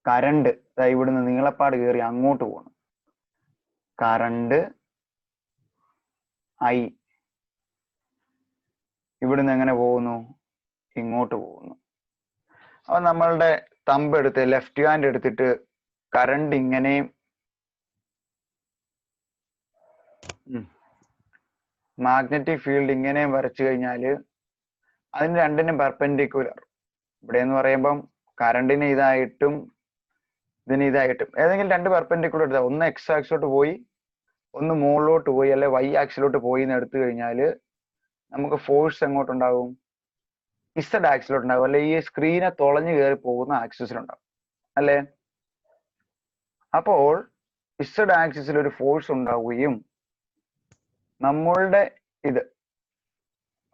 കറണ്ട് ഇവിടുന്ന് നീളപ്പാട് കയറി അങ്ങോട്ട് പോകണം. കറണ്ട് ഐ ഇവിടുന്ന് എങ്ങനെ പോകുന്നു? ഇങ്ങോട്ട് പോകുന്നു. അപ്പൊ നമ്മളുടെ തമ്പ് എടുത്ത് ലെഫ്റ്റ് ഹാൻഡ് എടുത്തിട്ട് കറണ്ട് ഇങ്ങനെയും മാഗ്നറ്റിക് ഫീൽഡ് ഇങ്ങനെയും വരച്ചു കഴിഞ്ഞാൽ അതിന് രണ്ടിനും പെർപെൻഡിക്കുലർ. ഇവിടെ എന്ന് പറയുമ്പം കറണ്ടിന് ഇതായിട്ടും ഇതിന് ഇതായിട്ടും ഏതെങ്കിലും രണ്ട് പെർപെൻഡിക്കുലർ എടുത്താൽ, ഒന്ന് എക്സ് ആക്സിലോട്ട് പോയി ഒന്ന് മുകളിലോട്ട് പോയി അല്ലെ വൈ ആക്സിലോട്ട് പോയി എന്ന് എടുത്തു കഴിഞ്ഞാൽ നമുക്ക് ഫോഴ്സ് എങ്ങോട്ടുണ്ടാകും? ഇസഡ് ആക്സിലോട്ട് ഉണ്ടാകും, അല്ലെ ഈ സ്ക്രീനെ തുളഞ്ഞു കയറി പോകുന്ന ആക്സിസിലുണ്ടാകും അല്ലേ. അപ്പോൾ ഇസഡ് ആക്സിസിൽ ഒരു ഫോഴ്സ് ഉണ്ടാവുകയും നമ്മളുടെ ഇത്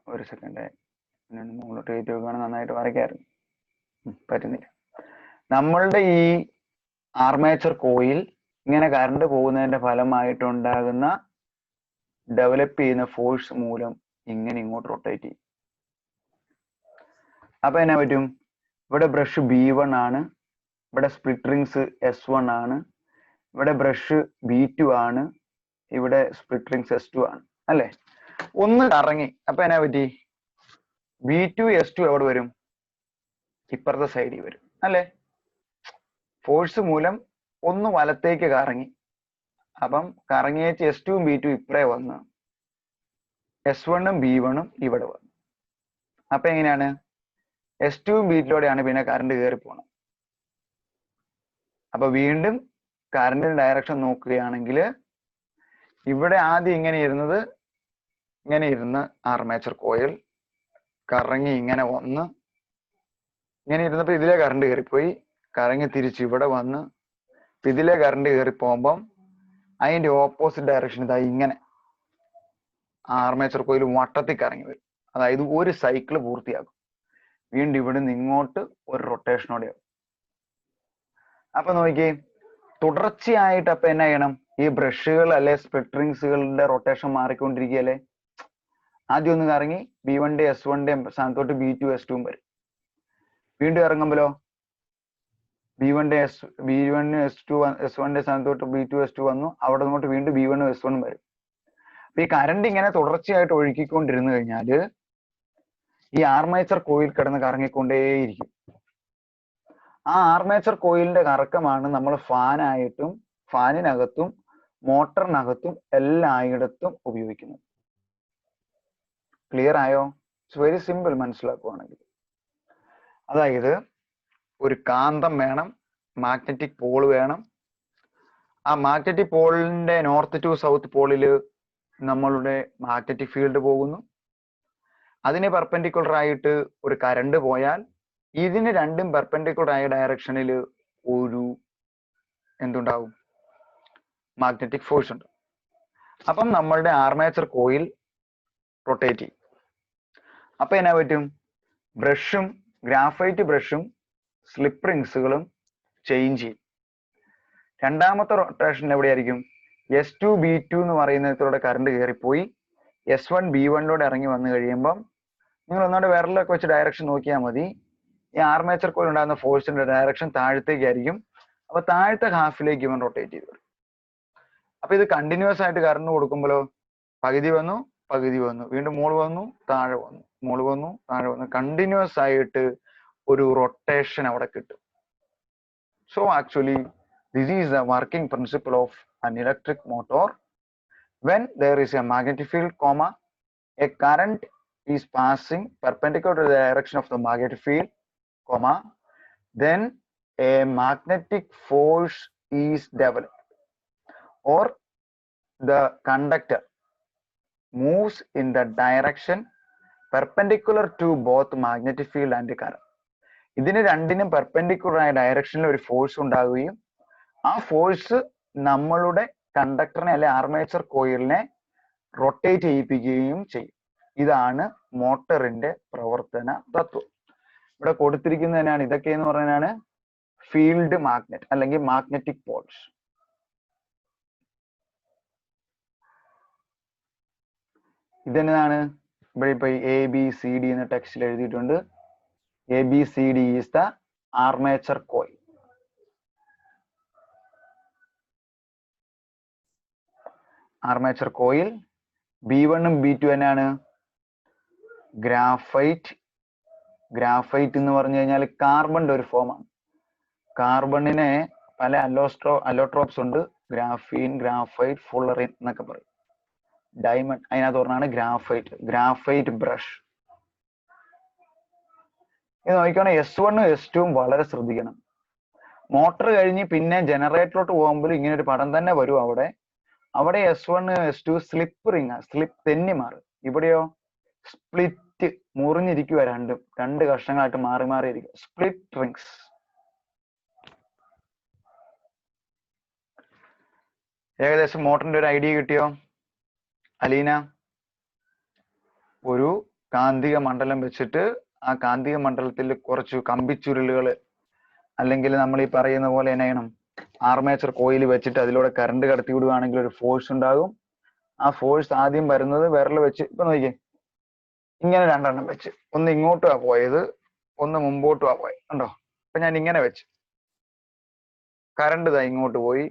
ഒരു സെക്കൻഡ് മുകളിലോട്ട് കയറ്റി വെക്കുകയാണ്, നന്നായിട്ട് വരയ്ക്കായിരുന്നു, പറ്റുന്നില്ല. നമ്മളുടെ ഈ ആർമേച്ചർ കോയിൽ ഇങ്ങനെ കറണ്ട് പോകുന്നതിന്റെ ഫലമായിട്ടുണ്ടാകുന്ന ഡെവലപ്പ് ചെയ്യുന്ന ഫോഴ്സ് മൂലം ഇങ്ങനെ ഇങ്ങോട്ട് റൊട്ടേറ്റ് ചെയ്യും. അപ്പൊ എന്നാ പറ്റും? ഇവിടെ ബ്രഷ് B1 ആണ്, ഇവിടെ സ്പ്ലിറ്റ് റിങ്സ് S1 ആണ്, ഇവിടെ ബ്രഷ് B2 ആണ്, ഇവിടെ സ്പ്ലിറ്റ് റിങ്സ് S2 ആണ് അല്ലെ. ഒന്ന് കറങ്ങി, അപ്പൊ എന്നാ പറ്റി? B2 S2 എവിടെ വരും? ഇപ്പുറത്തെ സൈഡിൽ വരും അല്ലെ. ഫോഴ്സ് മൂലം ഒന്ന് വലത്തേക്ക് കറങ്ങി, അപ്പം കറങ്ങിയേച്ച് S2 ഉം B2 ഇപ്പറേ വന്ന് S1 ഉം B1 ഉം ഇവിടെ വന്നു. അപ്പൊ എങ്ങനെയാണ്? S2 ഉം B2 പിന്നെ കറണ്ട് കയറി പോകണം. അപ്പൊ വീണ്ടും കറണ്ടിന്റെ ഡയറക്ഷൻ നോക്കുകയാണെങ്കിൽ ഇവിടെ ആദ്യം ഇങ്ങനെ ഇരുന്ന് ആർമേച്ചർ കോയിൽ കറങ്ങി ഇങ്ങനെ വന്ന് ഇങ്ങനെ ഇരുന്നപ്പോ ഇതിലെ കറണ്ട് കയറിപ്പോയി, കറങ്ങി തിരിച്ച് ഇവിടെ വന്ന് ഇതിലെ കറണ്ട് കയറി പോകുമ്പം അതിന്റെ ഓപ്പോസിറ്റ് ഡയറക്ഷൻ ഇതായി ഇങ്ങനെ ആർമേച്ചർ കോയിൽ വട്ടത്തിൽ കറങ്ങി വരും. അതായത് ഒരു സൈക്കിൾ പൂർത്തിയാക്കും. വീണ്ടും ഇവിടെ നിന്ന് ഇങ്ങോട്ട് ഒരു റൊട്ടേഷനോടെ ആവും. അപ്പൊ നോക്കിയേ, തുടർച്ചയായിട്ട് അപ്പൊ എന്നാ ചെയ്യണം? ഈ ബ്രഷുകൾ അല്ലെ സ്പ്ലിറ്റ് റിങ്സുകളുടെ റൊട്ടേഷൻ മാറിക്കൊണ്ടിരിക്കുകയല്ലേ. ആദ്യം ഒന്ന് കറങ്ങി B1 S1 സ്ഥാനത്തോട്ട് B2 S2 വരും. വീണ്ടും ഇറങ്ങുമ്പോഴോ B1 S1 സ്ഥാനത്തോട്ട് B2 S2 വന്നു, അവിടെ നിന്നോട്ട് വീണ്ടും B1 S1 വരും. അപ്പൊ ഈ കറണ്ട് ഇങ്ങനെ തുടർച്ചയായിട്ട് ഒഴുക്കിക്കൊണ്ടിരുന്നു കഴിഞ്ഞാല് ഈ ആർമേച്ചർ കോയിൽ കിടന്ന് കറങ്ങിക്കൊണ്ടേയിരിക്കും. ആ ആർമേച്ചർ കോയിലിന്റെ കറക്കമാണ് നമ്മൾ ഫാനായിട്ടും ഫാനിനകത്തും മോട്ടറിനകത്തും എല്ലായിടത്തും ഉപയോഗിക്കുന്നത്. ക്ലിയർ ആയോ? ഇറ്റ്സ് വെരി സിമ്പിൾ മനസ്സിലാക്കുവാണെങ്കിൽ. അതായത് ഒരു കാന്തം വേണം, മാഗ്നറ്റിക് പോൾ വേണം. ആ മാഗ്നറ്റിക് പോളിന്റെ നോർത്ത് ടു സൗത്ത് പോളില് നമ്മളുടെ മാഗ്നറ്റിക് ഫീൽഡ് പോകുന്നു. അതിന് പെർപെൻഡിക്കുലർ ആയിട്ട് ഒരു കറണ്ട് പോയാൽ ഇതിന് രണ്ടും പെർപെൻഡിക്കുലർ ആയ ഡയറക്ഷനിൽ ഒരു എന്തുണ്ടാവും? മാഗ്നറ്റിക് ഫോഴ്സ് ഉണ്ട്. അപ്പം നമ്മളുടെ ആർമേച്ചർ കോയിൽ റൊട്ടേറ്റ് ചെയ്യും. അപ്പൊ എന്നാ പറ്റും? ബ്രഷും ഗ്രാഫൈറ്റ് ബ്രഷും സ്ലിപ്പ് റിങ്സുകളും ചേഞ്ച് ചെയ്യും. രണ്ടാമത്തെ റൊട്ടേഷൻ എവിടെയായിരിക്കും? S2B2 എന്ന് പറയുന്നിടത്തൂടെ കറണ്ട് കയറിപ്പോയി S1B1 ഇറങ്ങി വന്നു കഴിയുമ്പം നിങ്ങൾ ഒന്നുകൂടെ വിരലൊക്കെ വെച്ച് ഡയറക്ഷൻ നോക്കിയാൽ മതി. ഈ ആർമേച്ചർ കോയിൽ ഉണ്ടാകുന്ന ഫോഴ്സിന്റെ ഡയറക്ഷൻ താഴത്തേക്കായിരിക്കും. അപ്പൊ താഴത്തെ ഹാഫിലേക്ക് ഇവൻ റൊട്ടേറ്റ് ചെയ്ത് വരും. അപ്പൊ ഇത് കണ്ടിന്യൂസ് ആയിട്ട് കറണ്ട് കൊടുക്കുമ്പോഴോ പകുതി വന്നു, പകുതി വന്നു, വീണ്ടും മോള് വന്നു, താഴെ വന്നു, മോള് വന്നു, താഴെ വന്നു, കണ്ടിന്യൂസ് ആയിട്ട് ഒരു റൊട്ടേഷൻ അവിടെ കിട്ടും. So actually this is the working principle of an electric motor. When there is a magnetic field, comma, a current is passing perpendicular to the direction of the magnetic field, comma, then a magnetic force is developed, or the conductor moves in the direction perpendicular to both magnetic field and current. ഇതിന് രണ്ടിനും perpendicular ആയ ഡയറക്ഷനിൽ ഒരു force ഉണ്ടാവുകയും ആ force നമ്മളുടെ കണ്ടക്ടറിനെ അല്ലെ armature കോയിലിനെ rotate ചെയ്യിപ്പിക്കുകയും ചെയ്യും. ഇതാണ് മോട്ടറിന്റെ പ്രവർത്തന തത്വം. ഇവിടെ കൊടുത്തിരിക്കുന്നതിനാണ് ഇതൊക്കെ എന്ന് പറയുന്നതാണ് ഫീൽഡ് മാഗ്നറ്റ് അല്ലെങ്കിൽ മാഗ്നറ്റിക് പോൾസ്. ഇതെന്താണ്? ഇവിടെ ഇപ്പൊ ABCD എന്ന ടെക്സ്റ്റിൽ എഴുതിയിട്ടുണ്ട്. ABCD is the armature coil. Armature coil B1ഉം B2 തന്നെയാണ്. ഗ്രാഫൈറ്റ്. ഗ്രാഫൈറ്റ് എന്ന് പറഞ്ഞു കഴിഞ്ഞാൽ കാർബണിന്റെ ഒരു ഫോമാണ്. കാർബണിനെ പല അലോട്രോപ്സ് ഉണ്ട്. ഗ്രാഫീൻ, ഗ്രാഫൈറ്റ്, ഫുള്ളറിൻ എന്നൊക്കെ പറയും. ഡയമണ്ട് അതിനകത്ത് പറഞ്ഞാണ് ഗ്രാഫൈറ്റ്. Graphite brush. ഇത് നോക്കിക്കോണേ, S1ഉം S2ഉം വളരെ ശ്രദ്ധിക്കണം. മോട്ടർ കഴിഞ്ഞ് പിന്നെ ജനറേറ്ററിലോട്ട് പോകുമ്പോൾ ഇങ്ങനെ ഒരു പടം തന്നെ വരും. അവിടെ S1 S2 slip ring, slip തെന്നി മാറും. ഇവിടെയോ സ്പ്ലിറ്റ്, മുറിഞ്ഞിരിക്കുക. രണ്ട് കഷ്ണങ്ങളായിട്ട് മാറി മാറി ഇരിക്കും. Split rings. ഏകദേശം മോട്ടറിന്റെ ഒരു ഐഡിയ കിട്ടിയോ അലീന? ഒരു കാന്തിക മണ്ഡലം വെച്ചിട്ട് ആ കാന്തിക മണ്ഡലത്തിൽ കുറച്ച് കമ്പിച്ചുരുളുകൾ അല്ലെങ്കിൽ നമ്മൾ ഈ പറയുന്ന പോലെ എന്നാ ചെയ്യണം? ആർമേച്ചർ കോയിൽ വെച്ചിട്ട് അതിലൂടെ കറണ്ട് കടത്തി വിടുകയാണെങ്കിൽ ഒരു ഫോഴ്സ് ഉണ്ടാകും. ആ ഫോഴ്സ് ആദ്യം വരുന്നത് വിരൽ വെച്ച്, ഇപ്പൊ നോക്കിയേ, ഇങ്ങനെ രണ്ടെണ്ണം വെച്ച്, ഒന്ന് ഇങ്ങോട്ടും ആ പോയത്, ഒന്ന് മുമ്പോട്ടും ആ പോയത്, ഉണ്ടോ? അപ്പൊ ഞാൻ ഇങ്ങനെ വെച്ച് കറണ്ട് ഇതാ ഇങ്ങോട്ട് പോയി,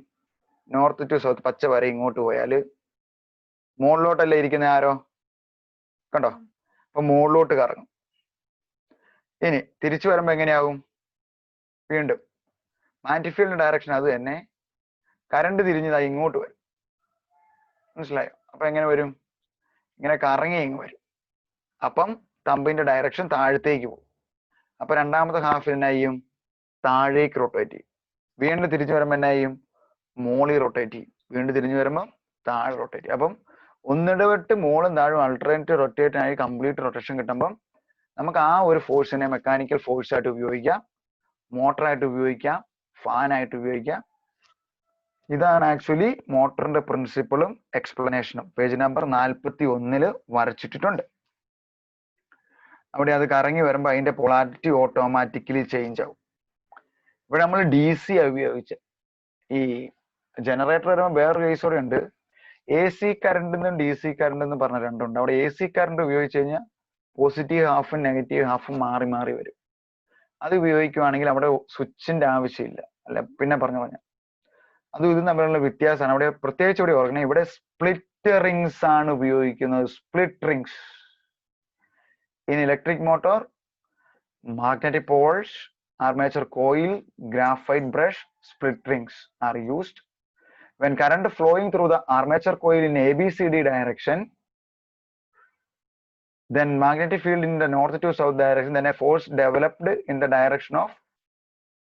നോർത്ത് ടു സൗത്ത് പച്ച വരെ ഇങ്ങോട്ട് പോയാല് മുകളിലോട്ടല്ലേ ഇരിക്കുന്ന ആരോ, കണ്ടോ? അപ്പൊ മുകളിലോട്ട് കറങ്ങും. ഇനി തിരിച്ചു വരുമ്പോ എങ്ങനെയാകും? വീണ്ടും മാഗ്നറ്റിക് ഫീൽഡിന്റെ ഡയറക്ഷൻ അത് തന്നെ, കറണ്ട് തിരിഞ്ഞതായി ഇങ്ങോട്ട് വരും. മനസ്സിലായോ? അപ്പൊ എങ്ങനെ വരും? ഇങ്ങനെ കറങ്ങി ഇങ്ങ് വരും. അപ്പം തമ്പിന്റെ ഡയറക്ഷൻ താഴത്തേക്ക് പോകും. അപ്പൊ രണ്ടാമത്തെ ഹാഫ് എന്നാ ചെയ്യും? താഴേക്ക് റൊട്ടേറ്റ് ചെയ്യും. വീണ്ടും തിരിച്ചു വരുമ്പോ എന്നാ ചെയ്യും? മോളി റൊട്ടേറ്റ് ചെയ്യും. വീണ്ടും തിരിഞ്ഞു വരുമ്പോൾ താഴെ റൊട്ടേറ്റ് ചെയ്യും. അപ്പം ഒന്നിടവിട്ട് മോളും താഴും അൾട്ടർനേറ്റ് റൊട്ടേറ്റ് ആയി കംപ്ലീറ്റ് റൊട്ടേഷൻ കിട്ടുമ്പം നമുക്ക് ആ ഒരു ഫോഴ്സിനെ മെക്കാനിക്കൽ ഫോഴ്സ് ആയിട്ട് ഉപയോഗിക്കാം, മോട്ടറായിട്ട് ഉപയോഗിക്കാം, ഫാൻ ആയിട്ട് ഉപയോഗിക്കാം. ഇതാണ് ആക്ച്വലി മോട്ടറിന്റെ പ്രിൻസിപ്പിളും എക്സ്പ്ലനേഷനും. പേജ് നമ്പർ 41 വരച്ചിട്ടിട്ടുണ്ട്. അവിടെ അത് കറങ്ങി വരുമ്പോൾ അതിന്റെ പൊളാരിറ്റി ഓട്ടോമാറ്റിക്കലി ചേഞ്ച് ആവും. ഇവിടെ നമ്മൾ DC ഉപയോഗിച്ച് ഈ ജനറേറ്റർ വരുമ്പോൾ വേറൊരു കേസ് കൂടെ ഉണ്ട്. AC കറണ്ട് എന്നും DC കറണ്ട് എന്നും പറഞ്ഞ രണ്ടുണ്ട്. അവിടെ AC കറണ്ട് ഉപയോഗിച്ച് കഴിഞ്ഞാൽ പോസിറ്റീവ് ഹാഫും നെഗറ്റീവ് ഹാഫും മാറി മാറി വരും. അത് ഉപയോഗിക്കുവാണെങ്കിൽ അവിടെ സ്വിച്ചിന്റെ ആവശ്യമില്ല. അല്ല, പിന്നെ പറഞ്ഞു അതും ഇതും തമ്മിലുള്ള വ്യത്യാസമാണ്. അവിടെ പ്രത്യേകിച്ച് ഇവിടെ ഓർക്കണം, ഇവിടെ സ്പ്ലിറ്റ് റിങ്സ് ആണ് ഉപയോഗിക്കുന്നത്. Split rings. In electric motor, magnetic poles armature coil, graphite brush, split rings are used. When current flowing through the armature coil in ABCD direction, then magnetic field in the north to south direction, then a force developed in the direction of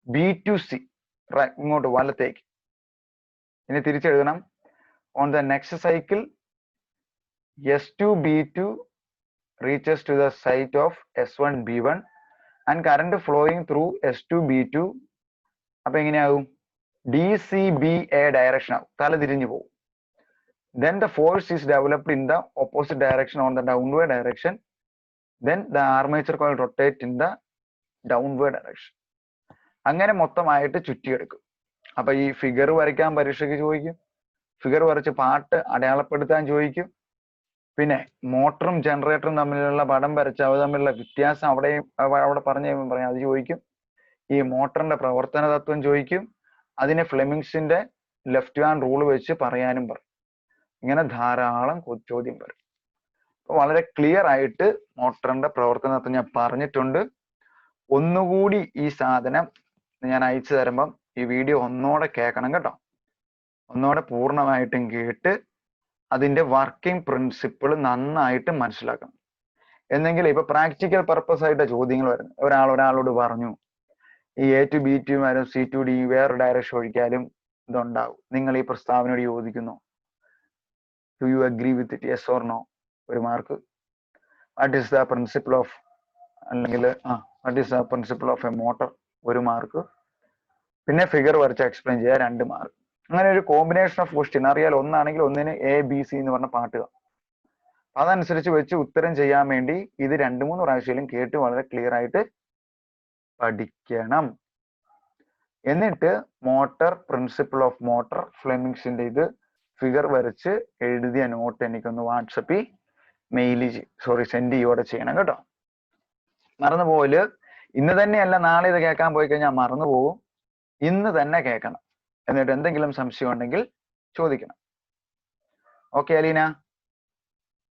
B to C, right, ഇങ്ങോട്ട് വലത്തേക്ക്. ഇനി തിരിച്ചെഴുതണം. On the next cycle, S2B2 reaches to the site of S1B1 and current flowing through S2B2 അപ്പൊ എങ്ങനെയാകും? DCBA direction ആവും, തല തിരിഞ്ഞു പോകും. Then the force is developed in the opposite direction on the downward direction. Then the armature coil rotate in the downward direction. അങ്ങനെ മൊത്തമായിട്ട് ചുറ്റിയെടുക്കും. അപ്പൊ ഈ figure വരയ്ക്കാൻ പരീക്ഷയ്ക്ക് ചോദിക്കും, ഫിഗർ വരച്ച് പാട്ട് അടയാളപ്പെടുത്താൻ ചോദിക്കും, പിന്നെ മോട്ടറും ജനറേറ്ററും തമ്മിലുള്ള പടം വരച്ച് അവ തമ്മിലുള്ള വ്യത്യാസം അവിടെ പറഞ്ഞു കഴിയുമ്പോൾ പറയാം, അത് ചോദിക്കും. ഈ മോട്ടറിന്റെ പ്രവർത്തന തത്വം ചോദിക്കും. അതിനെ ഫ്ലെമിങ്സിന്റെ ലെഫ്റ്റ് ഹാൻഡ് റൂൾ വെച്ച് പറയാനും പറയും. ഇങ്ങനെ ധാരാളം ചോദ്യം വരും. അപ്പൊ വളരെ ക്ലിയർ ആയിട്ട് മോട്ടറിന്റെ പ്രവർത്തന തത്വം ഞാൻ പറഞ്ഞിട്ടുണ്ട്. ഒന്നുകൂടി ഈ സാധനം ഞാൻ അയച്ചു തരുമ്പം ഈ വീഡിയോ ഒന്നോടെ കേൾക്കണം കേട്ടോ. ഒന്നോടെ പൂർണ്ണമായിട്ടും കേട്ട് അതിന്റെ വർക്കിംഗ് പ്രിൻസിപ്പിൾ നന്നായിട്ട് മനസ്സിലാക്കണം. എന്നെങ്കിൽ ഇപ്പൊ പ്രാക്ടിക്കൽ പർപ്പസ് ആയിട്ട് ചോദ്യങ്ങൾ വരുന്നത്. ഒരാളോട് പറഞ്ഞു ഈ A to B to വരും C to D വേറെ ഡയറക്ഷൻ ഒഴിക്കാലും ഇതുണ്ടാവും. നിങ്ങൾ ഈ പ്രസ്താവനയോട് യോജിക്കുന്നു? Do you agree with it? Yes or no? ഒരു mark. What is the principle of അല്ലെങ്കിൽ what is the principle of a motor? ഒരു മാർക്ക്. പിന്നെ ഫിഗർ വരച്ച് എക്സ്പ്ലെയിൻ ചെയ്യുക 2 മാർക്ക്. അങ്ങനെ ഒരു കോമ്പിനേഷൻ ഓഫ് ക്വസ്റ്റ്യൻ അറിയാൽ ഒന്നാണെങ്കിൽ ഒന്നിന് ABC എന്ന് പറഞ്ഞ പാട്ടുക. അതനുസരിച്ച് വെച്ച് ഉത്തരം ചെയ്യാൻ വേണ്ടി ഇത് 2-3 പ്രാവശ്യം കേട്ട് വളരെ ക്ലിയർ ആയിട്ട് പഠിക്കണം. എന്നിട്ട് മോട്ടർ, പ്രിൻസിപ്പിൾ ഓഫ് മോട്ടർ, ഫ്ലെമിങ്സിന്റെ ഇത് ഫിഗർ വരച്ച് എഴുതിയ നോട്ട് എനിക്കൊന്ന് വാട്സപ്പിൽ സെൻഡ് ചെയ്യുകയോടെ ചെയ്യണം കേട്ടോ. മറന്നു പോകല്. ഇന്ന് തന്നെയല്ല, നാളെ ഇത് കേൾക്കാൻ പോയി കഴിഞ്ഞാൽ മറന്നു പോകും. ഇന്ന് തന്നെ കേൾക്കണം. എന്നിട്ട് എന്തെങ്കിലും സംശയം ഉണ്ടെങ്കിൽ ചോദിക്കണം. ഓക്കെ അലീന?